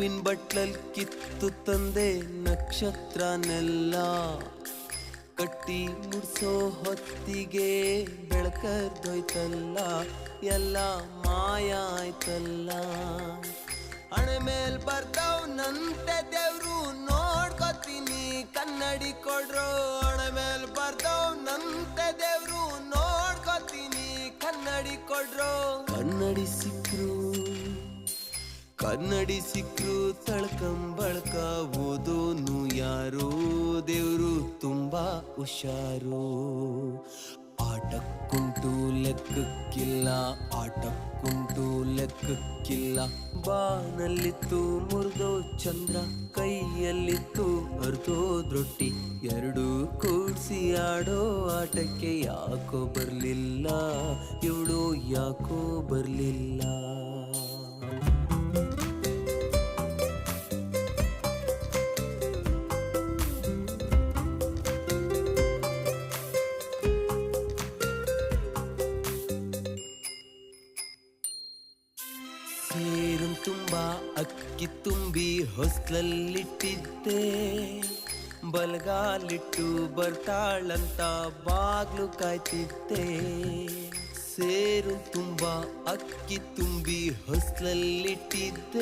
ಹೂವಿನ ಬಟ್ಲಲ್ ಕಿತ್ತು ತಂದೆ ನಕ್ಷತ್ರನೆಲ್ಲ ಕಟ್ಟಿ ಮುಡ್ಸೋ ಹೊತ್ತಿಗೆ ಬೆಳಕರ್ದೋಯ್ತಲ್ಲ ಎಲ್ಲ ಮಾಯ ಆಯ್ತಲ್ಲ. ಹಣೆ ಮೇಲ್ ಬರ್ದವ್ನಂತೆ ದೇವ್ರು ನೋಡ್ಕೊತೀನಿ ಕನ್ನಡಿ ಕೊಡ್ರು. ಹಣೆ ಮೇಲ್ ಬರ್ದವ್ನಂತೆ ದೇವ್ರು ನೋಡ್ಕೊತೀನಿ ಕನ್ನಡಿ ಕೊಡ್ರು. ಕನ್ನಡಿ ಸಿಕ್ರು ತಳ್ಕಂಬಳ್ಕ ಓದೋನು ಯಾರು ದೇವ್ರು ತುಂಬಾ ಹುಷಾರು. ಆಟಕ್ಕುಂಟು ಲೆಕ್ಕಕ್ಕಿಲ್ಲ ಆಟಕ್ಕುಂಟು ಲೆಕ್ಕಕ್ಕಿಲ್ಲ. ಬಾನಲ್ಲಿತ್ತು ಮುರಿದೋ ಚಂದ್ರ ಕೈಯಲ್ಲಿತ್ತು ಅರ್ಧೋದ್ರೊಟ್ಟಿ. ಎರಡು ಕೂಡ್ಸಿ ಆಡೋ ಆಟಕ್ಕೆ ಯಾಕೋ ಬರ್ಲಿಲ್ಲ ಇವಳು ಯಾಕೋ ಬರ್ಲಿಲ್ಲ. ಸೇರು ತುಂಬಾ ಅಕ್ಕಿ ತುಂಬಿ ಹೊಸ್ಲಲ್ಲಿಟ್ಟಿದ್ದೆ. ಬಲಗಾಲಿಟ್ಟು ಬರ್ತಾಳಂತ ಬಾಗ್ಲು ಕಾಯ್ತಿದ್ದೆ. ಸೇರು ತುಂಬಾ ಅಕ್ಕಿ ತುಂಬಿ ಹೊಸ್ಲಲ್ಲಿಟ್ಟಿದ್ದೆ.